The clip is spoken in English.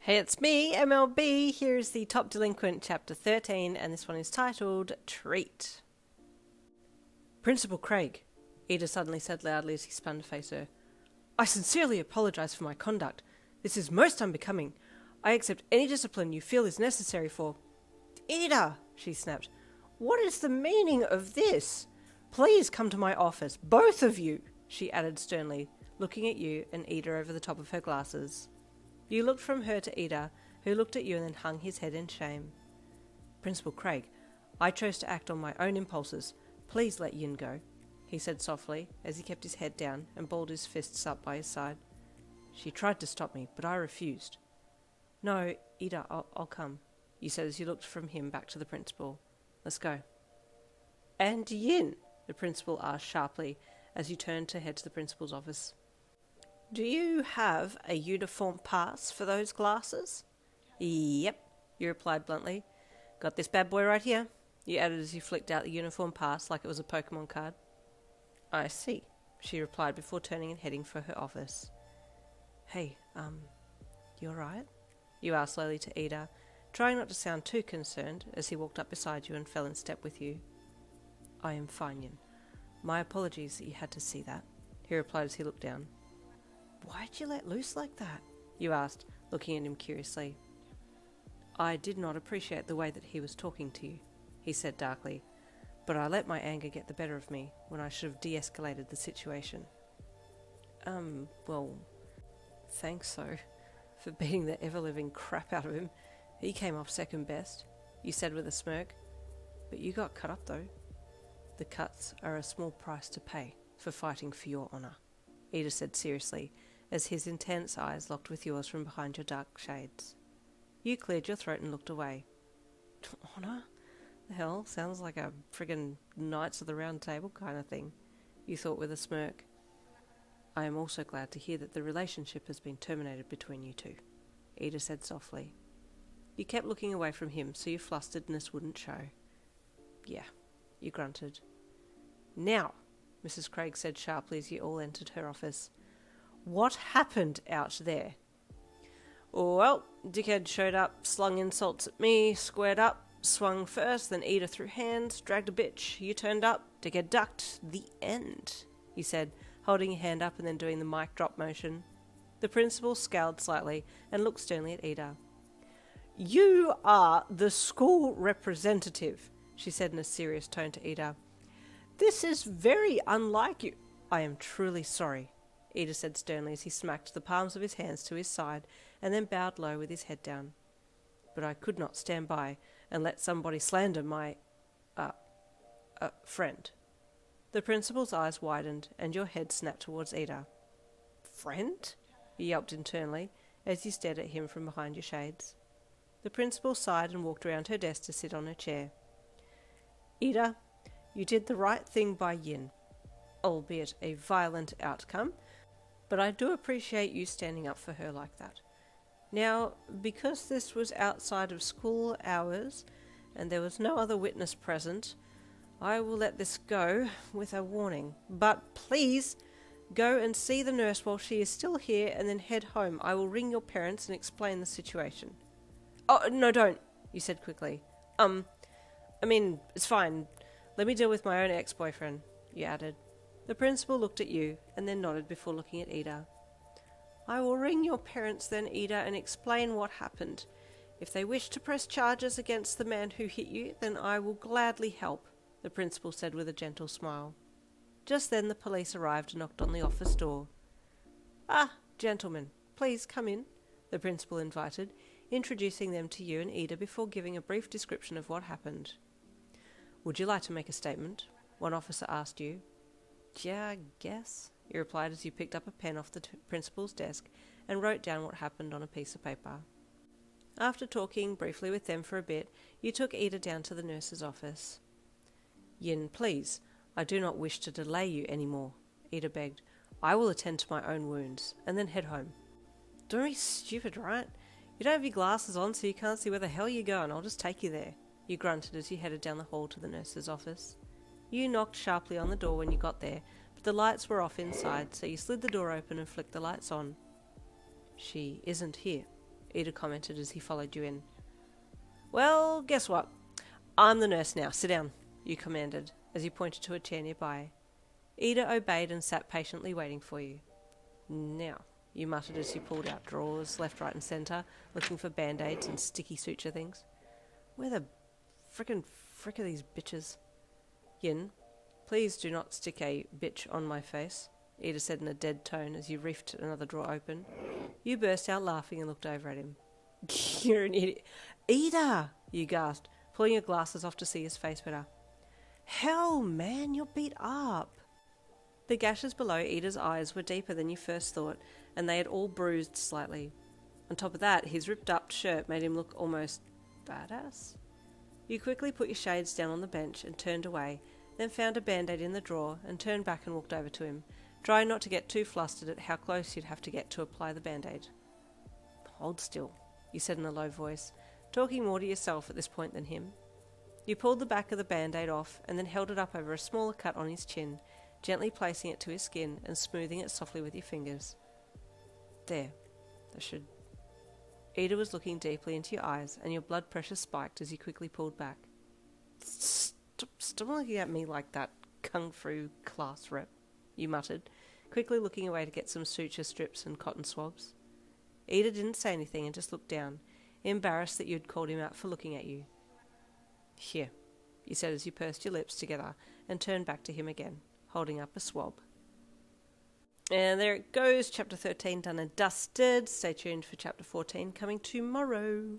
Hey, it's me, MLB. Here's the Top Delinquent, Chapter 13, and this one is titled Treat. Principal Craig, Iida suddenly said loudly as he spun to face her. I sincerely apologise for my conduct. This is most unbecoming. I accept any discipline you feel is necessary for... Iida, she snapped. What is the meaning of this? Please come to my office, both of you, she added sternly, looking at you and Iida over the top of her glasses. You looked from her to Iida, who looked at you and then hung his head in shame. Principal Craig, I chose to act on my own impulses. Please let Yin go, he said softly, as he kept his head down and balled his fists up by his side. She tried to stop me, but I refused. No, Iida, I'll come, you said as you looked from him back to the principal. Let's go. And Yin, the principal asked sharply, as you turned to head to the principal's office. Do you have a uniform pass for those glasses? Yep, you replied bluntly. Got this bad boy right here, you added as you flicked out the uniform pass like it was a Pokemon card. I see, she replied before turning and heading for her office. Hey, you alright? You asked slowly to Iida, trying not to sound too concerned as he walked up beside you and fell in step with you. I am fine, Yin. My apologies that you had to see that, he replied as he looked down. Why'd you let loose like that? You asked, looking at him curiously. I did not appreciate the way that he was talking to you, he said darkly, but I let my anger get the better of me when I should have de-escalated the situation. Well, thanks though, for beating the ever-living crap out of him. He came off second best, you said with a smirk, but you got cut up though. The cuts are a small price to pay for fighting for your honour, Iida said seriously, as his intense eyes locked with yours from behind your dark shades. You cleared your throat and looked away. Honour? The hell, sounds like a friggin' Knights of the Round Table kind of thing, you thought with a smirk. I am also glad to hear that the relationship has been terminated between you two, Iida said softly. You kept looking away from him so your flusteredness wouldn't show. Yeah, you grunted. Now, Mrs. Craig said sharply as you all entered her office. What happened out there? Well, dickhead showed up, slung insults at me, squared up, swung first, then Iida threw hands, dragged a bitch. You turned up, dickhead ducked. The end, he said, holding your hand up and then doing the mic drop motion. The principal scowled slightly and looked sternly at Iida. You are the school representative, she said in a serious tone to Iida. This is very unlike you. I am truly sorry, Iida said sternly as he smacked the palms of his hands to his side and then bowed low with his head down. But I could not stand by and let somebody slander my, friend. The principal's eyes widened and your head snapped towards Iida. Friend? He yelped internally as you stared at him from behind your shades. The principal sighed and walked around her desk to sit on her chair. Iida, you did the right thing by Yin, albeit a violent outcome, but I do appreciate you standing up for her like that. Now, because this was outside of school hours and there was no other witness present, I will let this go with a warning. But please, go and see the nurse while she is still here and then head home. I will ring your parents and explain the situation. Oh, no, don't, you said quickly. It's fine. Let me deal with my own ex-boyfriend, you added. The principal looked at you and then nodded before looking at Iida. I will ring your parents then, Iida, and explain what happened. If they wish to press charges against the man who hit you, then I will gladly help, the principal said with a gentle smile. Just then the police arrived and knocked on the office door. Ah, gentlemen, please come in, the principal invited, introducing them to you and Iida before giving a brief description of what happened. Would you like to make a statement? One officer asked you. Yeah, I guess, you replied as you picked up a pen off the principal's desk and wrote down what happened on a piece of paper. After talking briefly with them for a bit, you took Iida down to the nurse's office. Yin, please, I do not wish to delay you any more, Iida begged. I will attend to my own wounds, and then head home. Don't be stupid, right? You don't have your glasses on, so you can't see where the hell you're going. I'll just take you there, you grunted as you headed down the hall to the nurse's office. You knocked sharply on the door when you got there, but the lights were off inside, so you slid the door open and flicked the lights on. She isn't here, Iida commented as he followed you in. Well, guess what? I'm the nurse now. Sit down, you commanded, as you pointed to a chair nearby. Iida obeyed and sat patiently waiting for you. Now, you muttered as you pulled out drawers, left, right and centre, looking for band-aids and sticky suture things. Where the frick are these bitches? Yin, please do not stick a bitch on my face, Iida said in a dead tone as you reefed another drawer open. You burst out laughing and looked over at him. You're an idiot. Iida, you gasped, pulling your glasses off to see his face better. Hell, man, you're beat up. The gashes below Ida's eyes were deeper than you first thought, and they had all bruised slightly. On top of that, his ripped-up shirt made him look almost badass. You quickly put your shades down on the bench and turned away, then found a band-aid in the drawer and turned back and walked over to him, trying not to get too flustered at how close you'd have to get to apply the band-aid. Hold still, you said in a low voice, talking more to yourself at this point than him. You pulled the back of the band-aid off and then held it up over a smaller cut on his chin, gently placing it to his skin and smoothing it softly with your fingers. There, that should... Iida was looking deeply into your eyes, and your blood pressure spiked as you quickly pulled back. Stop looking at me like that, kung fu class rep, you muttered, quickly looking away to get some suture strips and cotton swabs. Iida didn't say anything and just looked down, embarrassed that you'd called him out for looking at you. Here, you said as you pursed your lips together and turned back to him again, holding up a swab. And there it goes, chapter 13 done and dusted. Stay tuned for chapter 14 coming tomorrow.